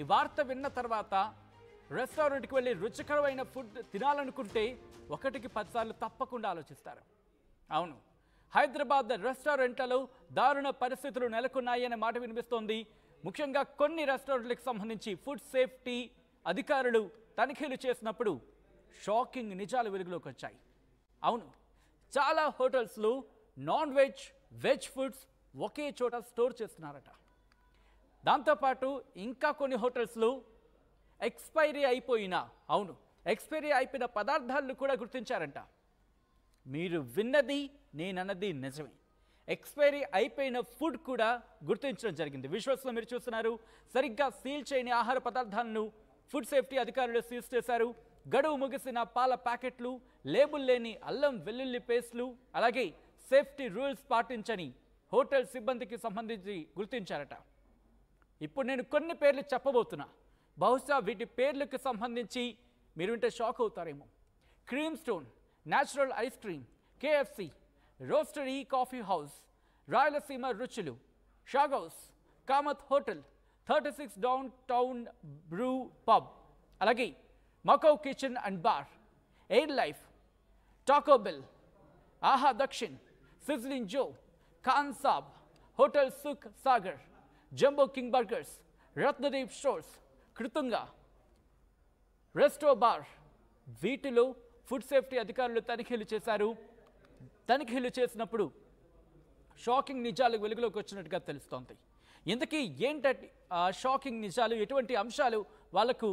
ఈ వార్త విన్న తర్వాత రెస్టారెంట్కి వెళ్ళి రుచికరమైన ఫుడ్ తినాలనుకుంటే ఒకటికి 10 సార్లు తప్పకుండా ఆలోచిస్తారు. అవును, హైదరాబాద్ రెస్టారెంట్లలో దారుణ పరిస్థితులు నెలకొన్నాయనే మాట వినిపిస్తోంది. ముఖ్యంగా కొన్ని రెస్టారెంట్లకు సంబంధించి ఫుడ్ సేఫ్టీ అధికారులు తనిఖీలు చేసినప్పుడు షాకింగ్ నిజాలు వెలుగులోకి వచ్చాయి. అవును, చాలా హోటల్స్లో నాన్ వెజ్, వెజ్ ఫుడ్స్ ఒకే చోట స్టోర్ చేస్తున్నారట. దాంతోపాటు ఇంకా కొన్ని హోటల్స్లో ఎక్స్పైరీ అయిపోయిన పదార్థాలను కూడా గుర్తించారంట. మీరు విన్నది నేనన్నది నిజమే. ఎక్స్పైరీ అయిపోయిన ఫుడ్ కూడా గుర్తించడం జరిగింది. విజువల్స్లో మీరు చూస్తున్నారు. సరిగ్గా సీల్ చేయని ఆహార పదార్థాలను ఫుడ్ సేఫ్టీ అధికారులు సీజ్ చేశారు. గడువు ముగిసిన పాల ప్యాకెట్లు, లేబుల్ లేని అల్లం వెల్లుల్లి పేస్ట్లు, అలాగే సేఫ్టీ రూల్స్ పాటించని హోటల్ సిబ్బందికి సంబంధించి గుర్తించారట. ఇప్పుడు నేను కొన్ని పేర్లు చెప్పబోతున్నా. బహుశా వీటి పేర్లకు సంబంధించి మీరు వింటే షాక్ అవుతారేమో. Cream Stone, natural ice cream, KFC, roastery coffee house, Rayalaseema Ruchulu, షాగౌస్, Kamat hotel, 36 downtown brew pub, అలాగే Macau kitchen and bar, air life, Taco Bell, Aaha Dakshin, sizzling Joe, Khan Saab, hotel Sukh Sagar, Jumbo King burgers, Ratnadeep stores, Kritunga, resto bar. వీటిలో food safety అధికారులు తనిఖీలు చేశారు. తనిఖీలు చేసినప్పుడు shocking నిజాలు వెలుగులోకి వచ్చినట్టుగా తెలుస్తోంది. ఇంతకీ ఏంటంటే షాకింగ్ నిజాలు, ఎటువంటి అంశాలు వాళ్లకు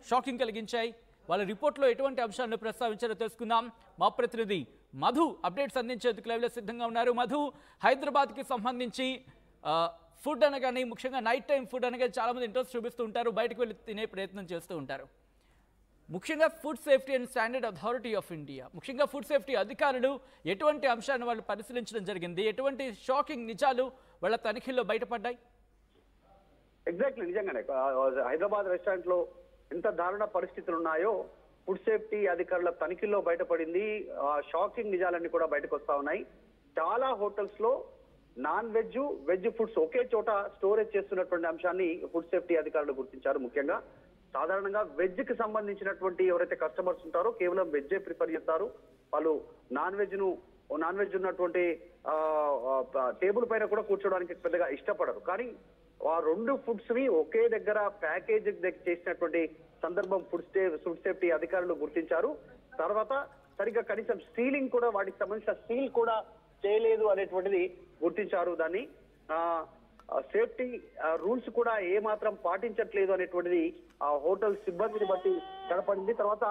షాకింగ్ కలిగించాయి, వాళ్ళ రిపోర్ట్లో ఎటువంటి అంశాలను ప్రస్తావించారో తెలుసుకుందాం. మా ప్రతినిధి మధు అప్డేట్స్ అందించేందుకు లైవ్లో సిద్ధంగా ఉన్నారు. మధు, హైదరాబాద్కి సంబంధించి ఫుడ్ అనగానే, ముఖ్యంగా నైట్ టైం ఫుడ్ అనగానే చాలామంది ఇంట్రెస్ట్ చూపిస్తూ ఉంటారు, బయటకు వెళ్ళి తినే ప్రయత్నం చేస్తూ ఉంటారు. ముఖ్యంగా food safety and standard authority of India, ముఖ్యంగా ఫుడ్ సేఫ్టీ అధికారులు ఎటువంటి అంశాన్ని వాళ్ళు పరిశీలించడం జరిగింది, ఎటువంటి షాకింగ్ నిజాలు వాళ్ళ తనిఖీల్లో బయటపడ్డాయి? ఎగ్జాక్ట్లీ, నిజంగానే హైదరాబాద్ రెస్టారెంట్ లో ఎంత దారుణ పరిస్థితులు ఉన్నాయో ఫుడ్ సేఫ్టీ అధికారుల తనిఖీల్లో బయటపడింది. షాకింగ్ నిజాలన్నీ కూడా బయటకు వస్తా ఉన్నాయి. చాలా హోటల్స్ లో నాన్ వెజ్, వెజ్ ఫుడ్స్ ఒకే చోట స్టోరేజ్ చేస్తున్నటువంటి అంశాన్ని ఫుడ్ సేఫ్టీ అధికారులు గుర్తించారు. ముఖ్యంగా సాధారణంగా వెజ్ కి సంబంధించినటువంటి ఎవరైతే కస్టమర్స్ ఉంటారో కేవలం వెజ్జే ప్రిఫర్ చేస్తారు. వాళ్ళు నాన్ వెజ్ ఉన్నటువంటి టేబుల్ పైన కూడా కూర్చోడానికి పెద్దగా ఇష్టపడరు. కానీ ఆ రెండు ఫుడ్స్ ని ఒకే దగ్గర ప్యాకేజ్ చేసినటువంటి సందర్భం ఫుడ్ సేఫ్టీ అధికారులు గుర్తించారు. తర్వాత సరిగ్గా కనీసం సీలింగ్ కూడా, వాటికి సంబంధించిన సీల్ కూడా చేయలేదు అనేటువంటిది గుర్తించారు. దాన్ని సేఫ్టీ రూల్స్ కూడా ఏ మాత్రం పాటించట్లేదు అనేటువంటిది ఆ హోటల్ సిబ్బందిని బట్టి కనపడింది. తర్వాత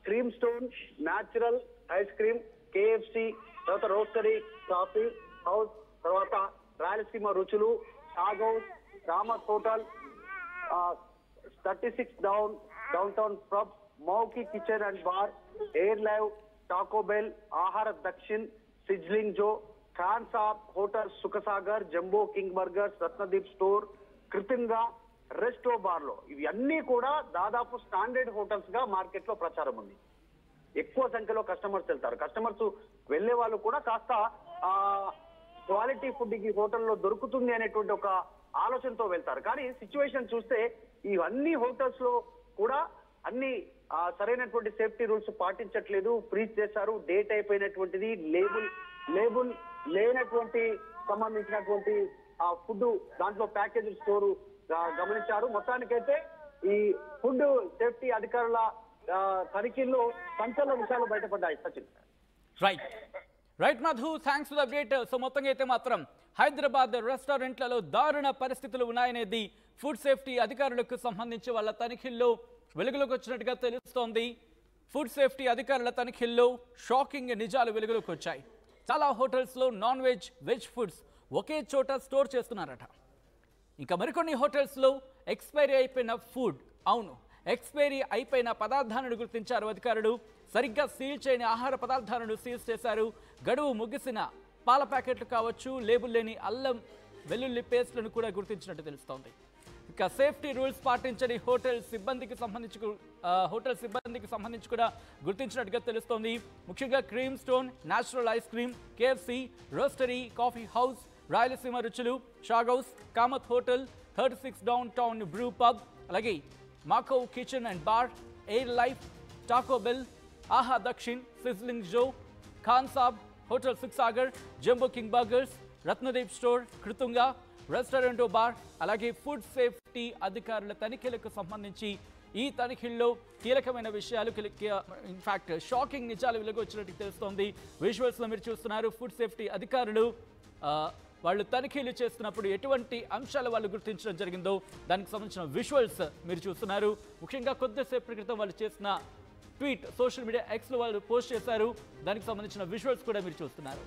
Cream Stone, natural ice cream, KFC, తర్వాత రోస్టరీ కాఫీ హౌస్, తర్వాత రాయలసీమ రుచులు, షాగౌస్, Kamat hotel, 36 downtown pub, Macau kitchen and bar, air live, Taco Bell, Aaha Dakshin, sizzling Joe, Khan Saab hotel Sukh Sagar, Jumbo King burgers, Ratnadeep store, Kritunga, resto bar లో ఇవి అన్ని కూడా దాదాపు స్టాండర్డ్ హోటల్స్ గా market లో ప్రచారం ఉంది. ఎక్కువ సంఖ్యలో కస్టమర్స్ వెళ్తారు. కస్టమర్స్ వెళ్లే వాళ్ళు కూడా కాస్త క్వాలిటీ ఫుడ్ ఈ హోటల్లో దొరుకుతుంది అనేటువంటి ఒక ఆలోచనతో వెళ్తారు. కానీ సిచ్యువేషన్ చూస్తే ఇవన్నీ హోటల్స్ లో కూడా అన్ని సరైనటువంటి సేఫ్టీ రూల్స్ పాటించట్లేదు. ఫ్రీజ్ చేశారు, డేట్ అయిపోయినటువంటిది, లేబుల్ లేనటువంటి సంబంధించినటువంటి ఆ ఫుడ్ దాంట్లో ప్యాకేజ్ స్టోర్ గమనించారు. మొత్తానికైతే ఈ ఫుడ్ సేఫ్టీ అధికారుల తనిఖీల్లో సంచలన విషయాలు బయటపడ్డాయి. Sachin. Right Madhu, thanks for the update. So మొత్తంగా అయితే మాత్రం హైదరాబాద్ రెస్టారెంట్లలో దారుణ పరిస్థితులు ఉన్నాయనేది ఫుడ్ సేఫ్టీ అధికారులకు సంబంధించి వాళ్ళ తనిఖీల్లో వెలుగులోకి వచ్చినట్టుగా తెలుస్తోంది. ఫుడ్ సేఫ్టీ అధికారుల తనిఖీల్లో షాకింగ్ నిజాలు వెలుగులోకి వచ్చాయి. చాలా హోటల్స్లో నాన్ వెజ్, వెజ్ ఫుడ్స్ ఒకే చోట స్టోర్ చేస్తున్నారట. ఇంకా మరికొన్ని హోటల్స్లో ఎక్స్పైరీ అయిపోయిన ఫుడ్, అవును, ఎక్స్పైరీ అయిపోయిన పదార్థాలను గుర్తించారు అధికారులు. సరిగ్గా సీల్ చేయని ఆహార పదార్థాలను సీజ్ చేశారు. గడువు ముగిసిన పాల ప్యాకెట్లు కావచ్చు, లేబుల్ లేని అల్లం వెల్లుల్లి పేస్ట్లను కూడా గుర్తించినట్టు తెలుస్తోంది. ఇక సేఫ్టీ రూల్స్ పాటించని హోటల్ సిబ్బందికి సంబంధించి కూడా గుర్తించినట్టుగా తెలుస్తోంది. ముఖ్యంగా Cream Stone, natural ice cream, KFC, roastery coffee house, Rayalaseema Ruchulu, షాగౌస్, Kamat hotel, 36 downtown brew pub, అలాగే Macau kitchen and bar, air life, Taco Bell, Aaha Dakshin, sizzling Joe, Khan Saab, hotel 6 Sagar, Jumbo King burgers, Ratnadeep store, Kritunga, restaurant bar, అలాగే food safety అధికారుల తనిఖీలకు సంబంధించి ఈ తనిఖీల్లో కీలకమైన విషయాలు ఇన్ఫాక్ట్ షాకింగ్ నిజాలు వెలుగొచ్చినట్టు తెలుస్తోంది. విజువల్స్లో మీరు చూస్తున్నారు. ఫుడ్ సేఫ్టీ అధికారులు వాళ్ళు తనిఖీలు చేస్తున్నప్పుడు ఎటువంటి అంశాలు వాళ్ళు గుర్తించడం జరిగిందో దానికి సంబంధించిన విజువల్స్ మీరు చూస్తున్నారు. ముఖ్యంగా కొద్దిసేపటి క్రితం వాళ్ళు చేసిన ట్వీట్ సోషల్ మీడియా ఎక్స్లో వాళ్ళు పోస్ట్ చేశారు. దానికి సంబంధించిన విజువల్స్ కూడా మీరు చూస్తున్నారు.